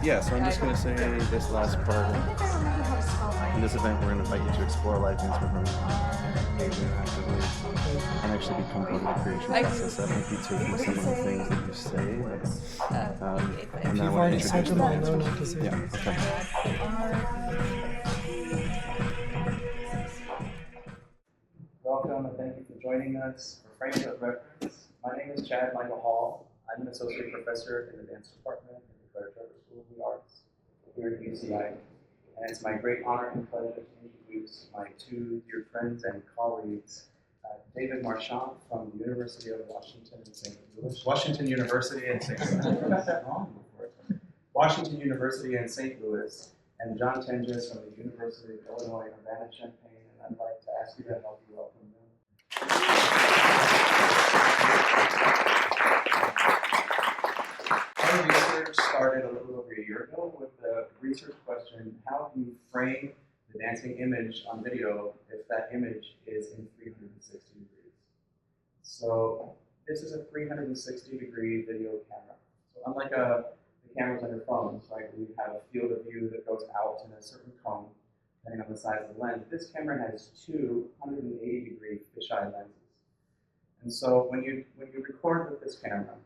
Yeah, so I'm just going to say this last part. In this event, we're going to invite you to explore live dance with me actively and actually become part of the creation process. That might be taking some of the things that you say. If you've already said them, I know not to say them. Yeah, okay. Welcome and thank you for joining us for Frames of Reference. My name is Chad Michael Hall. I'm an associate professor in the dance department at the Claire Trevor School of the Arts here at UC-Irvine. And it's my great honor and pleasure to introduce my two dear friends and colleagues, David Marchand from the University of Washington in St. Louis. Washington University in St. Louis. I got that wrong before. Washington University in St. Louis, and John Tenges from the University of Illinois, Urbana-Champaign. And I'd like to ask you to help me welcome them. Our research started a little over a year ago with the research question, how do you frame the dancing image on video if that image is in 360 degrees? So this is a 360-degree video camera. So unlike the cameras on your phones, right, we have a field of view that goes out in a certain cone, depending on the size of the lens. This camera has two 180-degree fisheye lenses. And so when you record with this camera,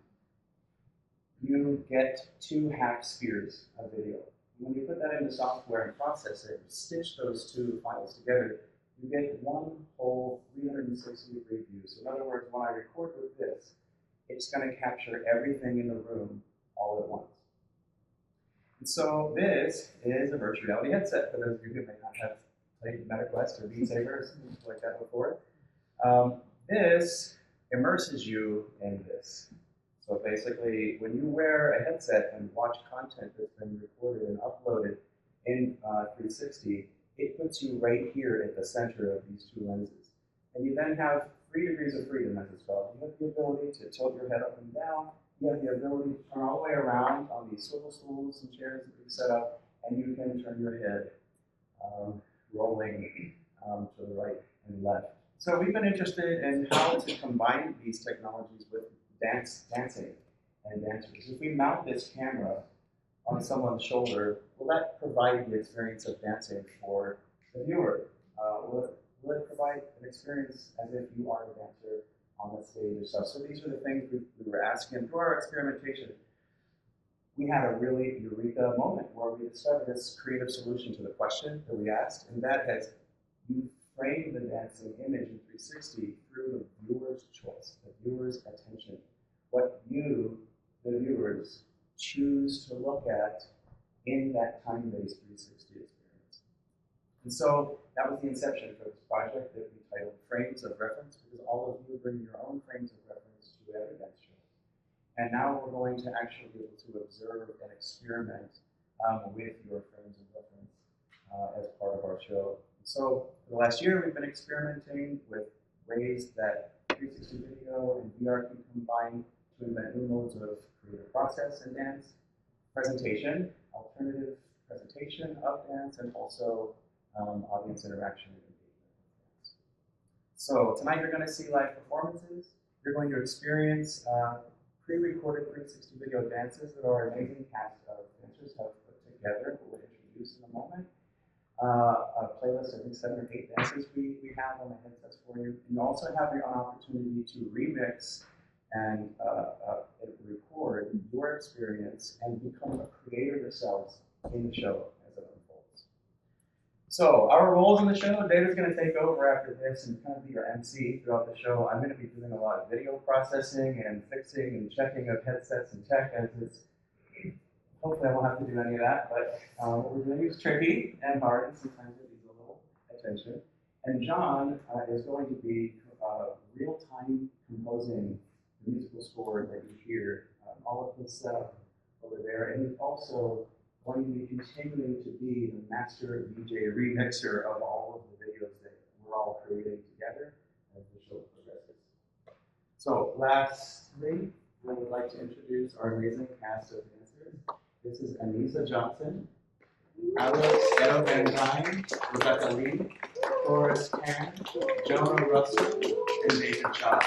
you get two half spheres of video. When you put that into software and process it, stitch those two files together, you get one whole 360-degree view. So in other words, when I record with this, it's going to capture everything in the room all at once. And so this is a virtual reality headset for those of you who may not have played MetaQuest or Beat Saber or something like that before. This immerses you in this. So basically, when you wear a headset and watch content that's been recorded and uploaded in 360, it puts you right here at the center of these two lenses. And you then have 3 degrees of freedom, as it's called. You have the ability to tilt your head up and down. You have the ability to turn all the way around on these swivel stools and chairs that we've set up, and you can turn your head rolling to the right and left. So we've been interested in how to combine these technologies with dancing and dancers. If we mount this camera on someone's shoulder, will that provide the experience of dancing for the viewer? Will it provide an experience as if you are a dancer on the stage yourself? So these are the things we were asking. And through our experimentation, we had a really eureka moment where we discovered this creative solution to the question that we asked, and that has you frame the dancing image in 360 through the viewer's choice, the viewer's attention. What you, the viewers, choose to look at in that time-based 360 experience. And so that was the inception for this project that we titled Frames of Reference, because all of you bring your own frames of reference to every dance show. And now we're going to actually be able to observe and experiment with your frames of reference as part of our show. So for the last year, we've been experimenting with ways that 360 video and VR can combine to invent new modes of creative process and dance, presentation, alternative presentation of dance, and also audience interaction and engagement with dance. So tonight you're going to see live performances. You're going to experience pre-recorded 360 video dances that our amazing cast of dancers have put together. We'll introduce in a moment. A playlist of 7 or 8 dances we have on the headsets for you. And you also have an opportunity to remix and record your experience and become a creator yourselves in the show as it unfolds. So our roles in the show, David's going to take over after this and kind of be your MC throughout the show. I'm going to be doing a lot of video processing and fixing and checking of headsets and tech as it's hopefully I won't have to do any of that, but what we're doing is tricky and hard, and sometimes it needs a little attention. And John is going to be real-time composing the musical score that you hear, all of his setup over there. And he's also going to be continuing to be the master DJ remixer of all of the videos that we're all creating together as the show progresses. So lastly, I would like to introduce our amazing cast of dancers. This is Anissa Johnson, Alex Edo Van Dyne, Rebecca Lee, Forrest Tan, Jonah Russell, and Nathan Shaw.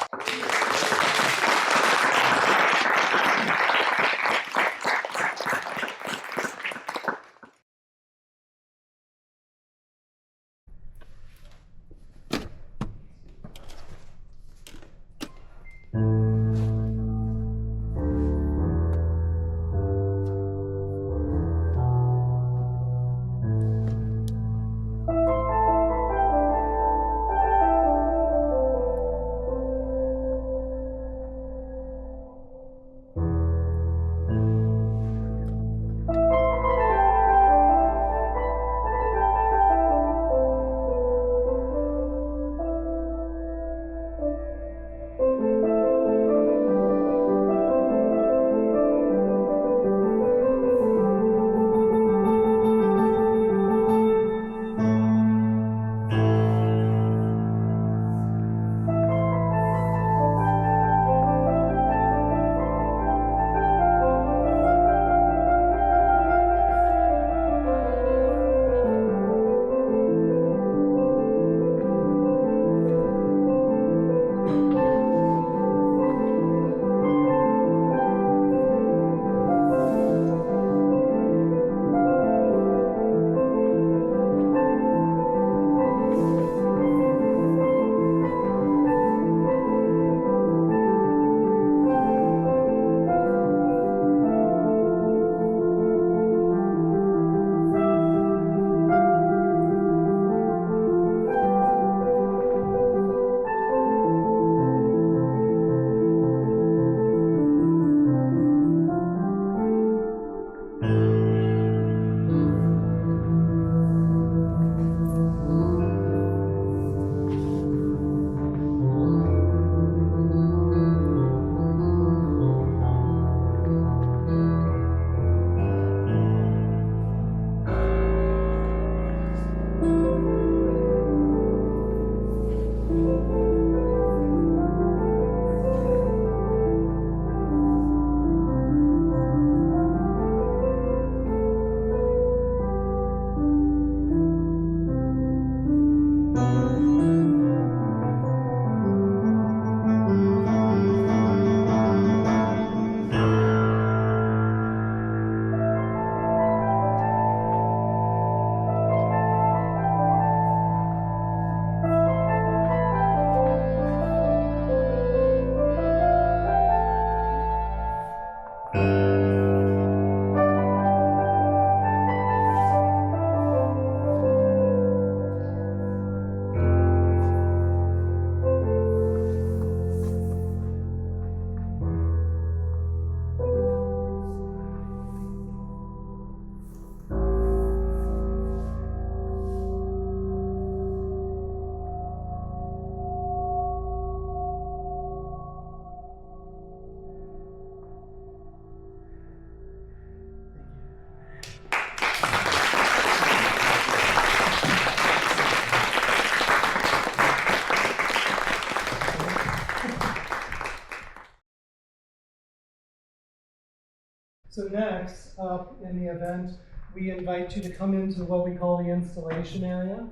So next up in the event, we invite you to come into what we call the installation area,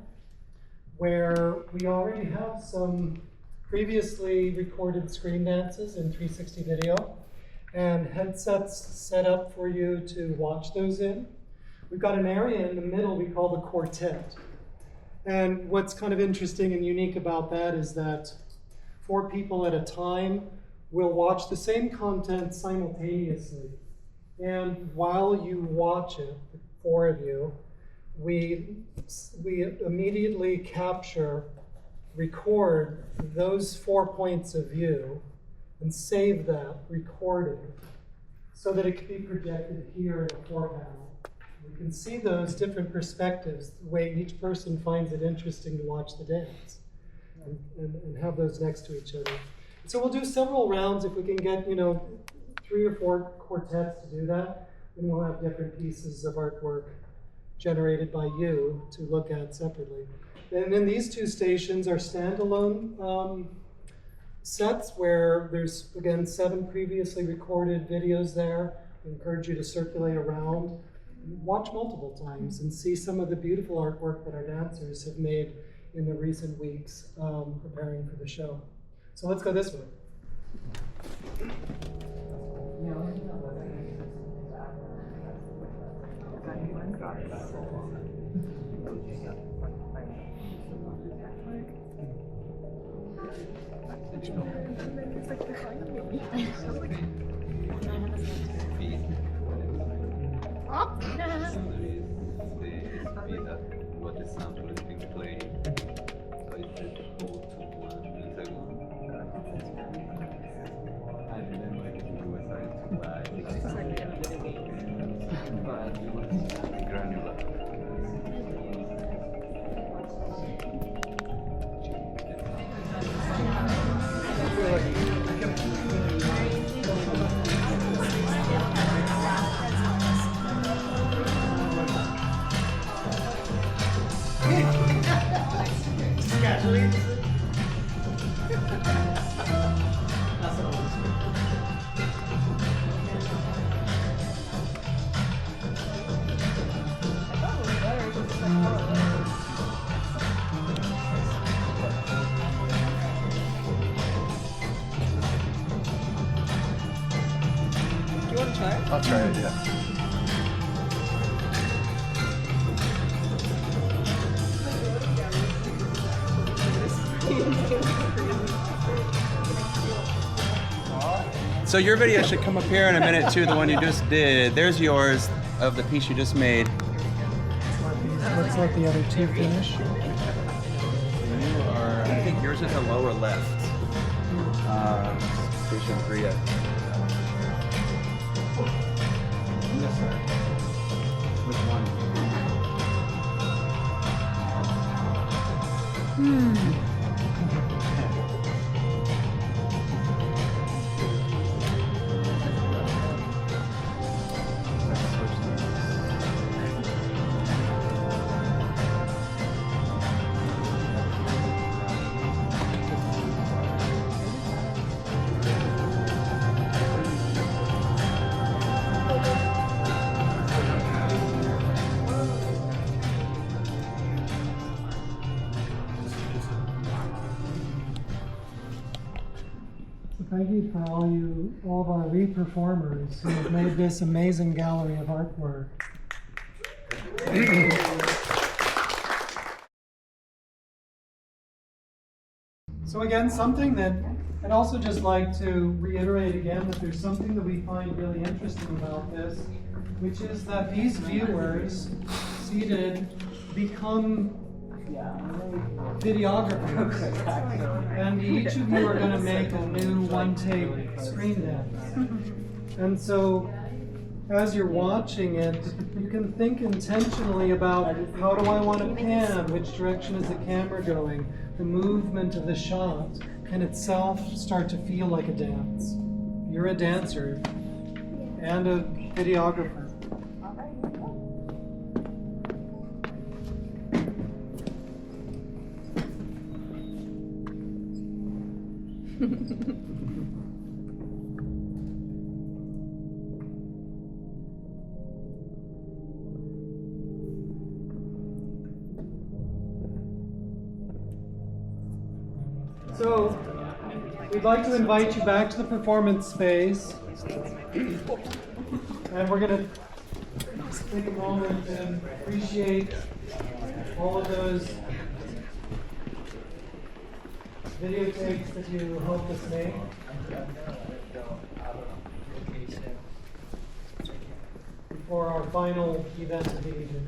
where we already have some previously recorded screen dances in 360 video and headsets set up for you to watch those in. We've got an area in the middle we call the quartet. And what's kind of interesting and unique about that is that 4 people at a time will watch the same content simultaneously. And while you watch it, the 4 of you, we immediately capture, record those 4 points of view and save that recording so that it can be projected here in a 4 panel. We can see those different perspectives, the way each person finds it interesting to watch the dance, and have those next to each other. So we'll do several rounds. If we can get 3 or 4 quartets to do that, then we'll have different pieces of artwork generated by you to look at separately. And then these 2 stations are standalone sets where there's, again, 7 previously recorded videos there. I encourage you to circulate around, watch multiple times, and see some of the beautiful artwork that our dancers have made in the recent weeks preparing for the show. So let's go this way. What the sample is being played. So it says 4 to 1 milliseconds. I remember it was but it was granular. I'll try it, yeah. So your video should come up here in a minute too, the one you just did. There's yours of the piece you just made. Let's let the other 2 finish. I think yours is the lower left. Station 3. Which one? Thank you for all of our re-performers who have made this amazing gallery of artwork. So again, something that I'd also just like to reiterate again, that there's something that we find really interesting about this, which is that these viewers seated become videographers, and each of you are going to make a new one-take screen dance. And so, as you're watching it, you can think intentionally about how do I want to pan, which direction is the camera going, the movement of the shot can itself start to feel like a dance. You're a dancer and a videographer. we'd like to invite you back to the performance space. And we're going to take a moment and appreciate all of those videotapes that you helped us make. For our final event of the evening.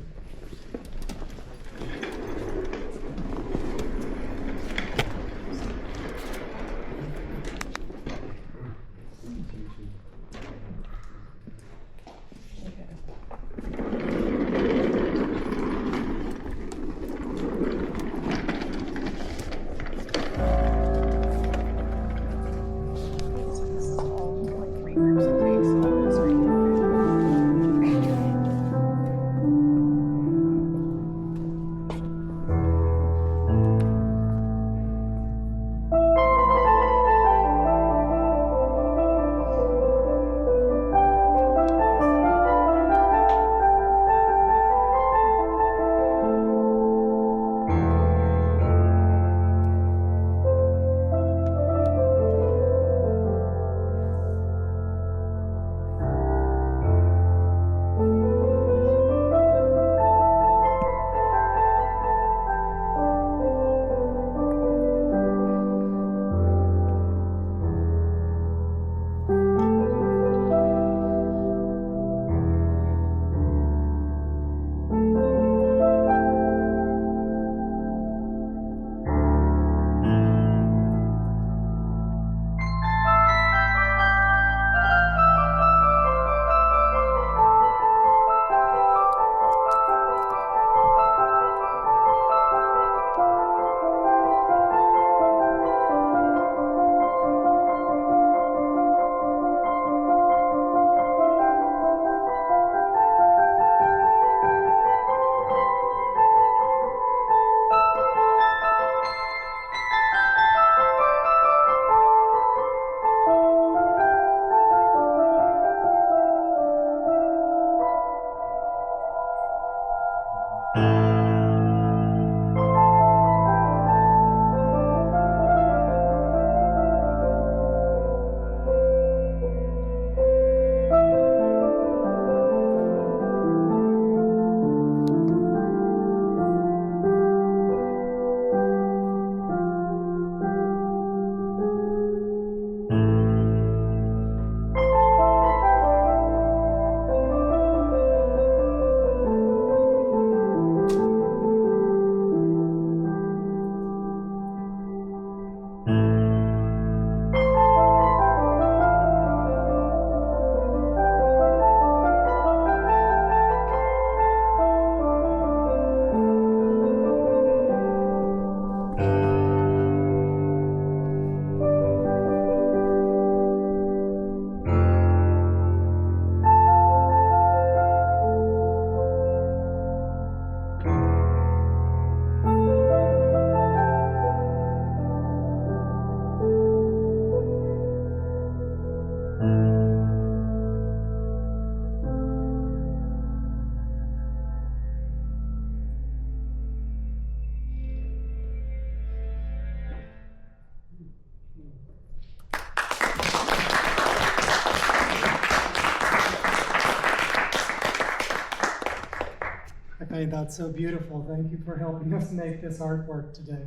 I find that so beautiful. Thank you for helping us make this artwork today.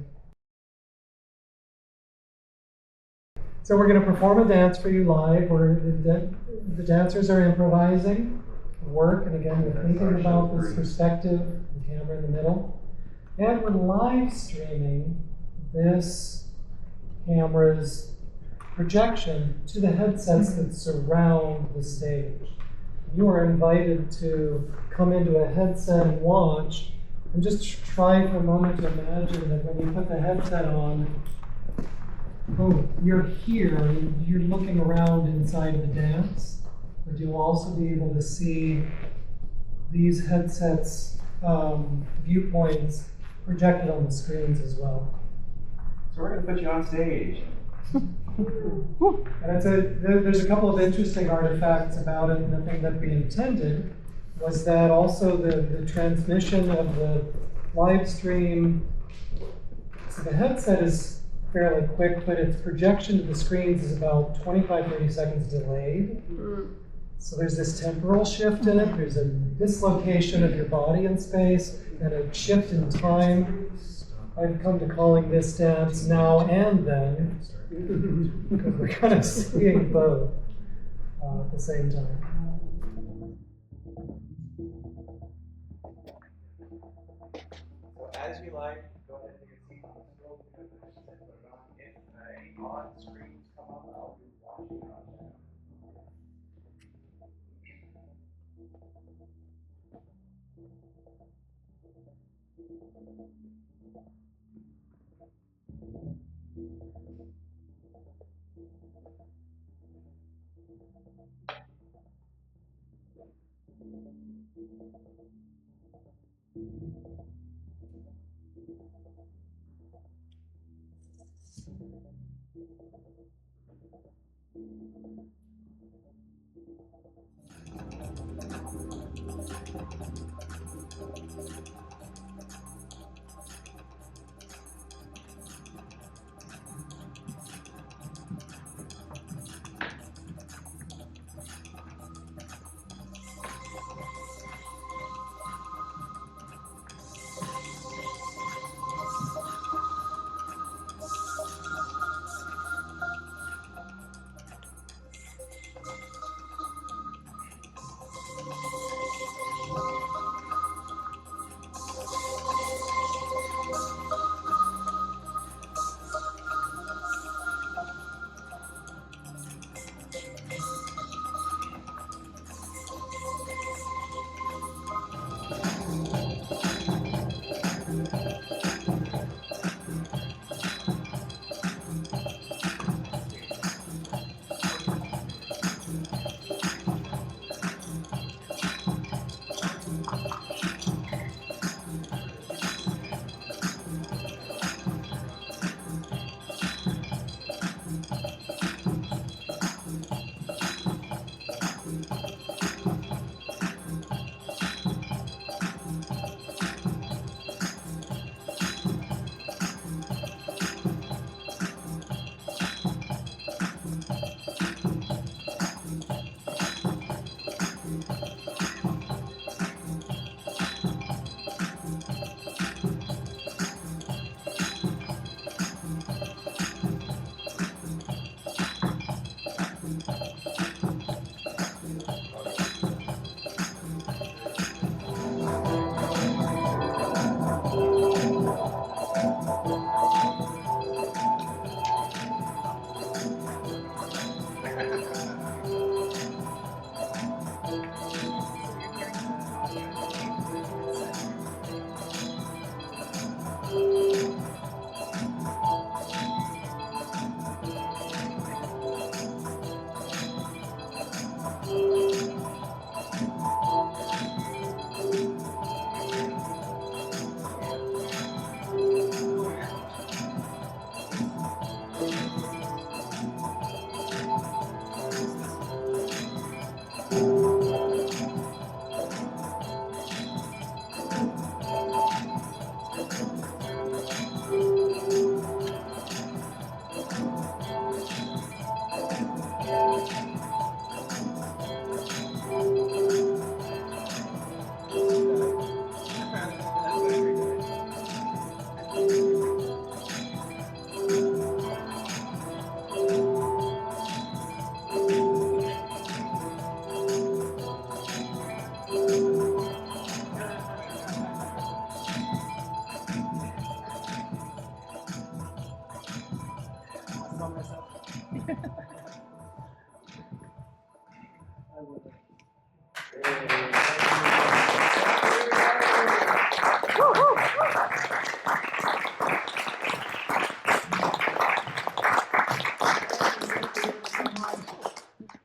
So we're going to perform a dance for you live where the dancers are improvising work, and again, we're thinking about this perspective, the camera in the middle. And we're live streaming this camera's projection to the headsets that surround the stage. You are invited to come into a headset and watch, and just try for a moment to imagine that when you put the headset on, oh, you're here, and you're looking around inside the dance, but you'll also be able to see these headsets' viewpoints projected on the screens as well. So we're going to put you on stage. And there's a couple of interesting artifacts about it, and the thing that we intended was that also the transmission of the live stream, so the headset is fairly quick, but its projection to the screens is about 25-30 seconds delayed. So there's this temporal shift in it. There's a dislocation of your body in space and a shift in time. I've come to calling this dance now and then, because we're kind of seeing both at the same time. So as you like, go ahead and take a seat on the scroll. Put it on. If any odd screens come up, I'll be watching on that.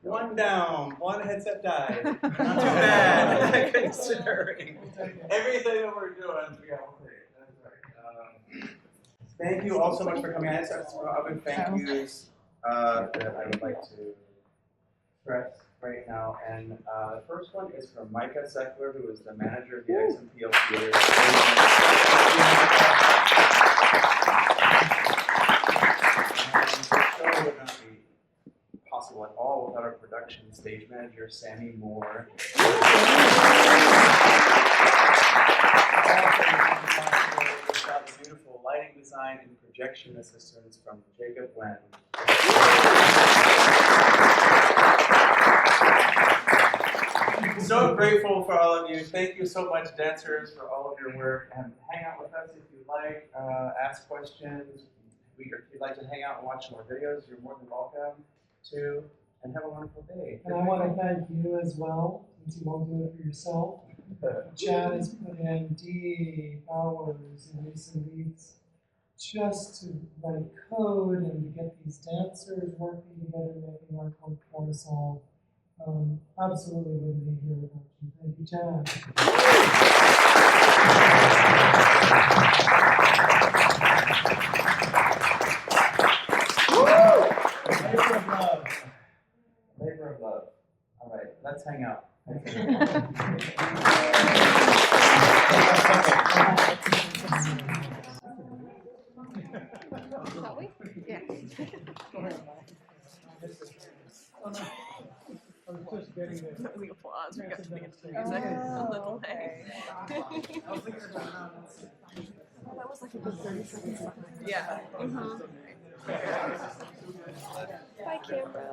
One down, one headset died. Not too bad, considering everything that we're doing. Yeah, okay, that's right. Thank you all so much for coming. I have some other thank yous that I would like to express right now. And the first one is from Micah Seckler, who is the manager of the XMPL Theater. manager, Sammy Moore. Got the beautiful lighting design and projection assistance from Jacob Wen. So grateful for all of you. Thank you so much, dancers, for all of your work. And hang out with us if you like. Ask questions. If you'd like to hang out and watch more videos, you're more than welcome to. And have a wonderful day. And I want to thank you as well, since you won't do it for yourself. Chad has put in deep hours in recent weeks just to write code and to get these dancers working together, making our code for us all. Absolutely wouldn't be here without you. Thank you, Chad. Labor of love. Labor of love. All right, let's hang out. Shall we? Yeah. I was just getting there. The applause. We got to get to the music. A little late. That was like a good 30 seconds behind. Yeah. Bye, camera.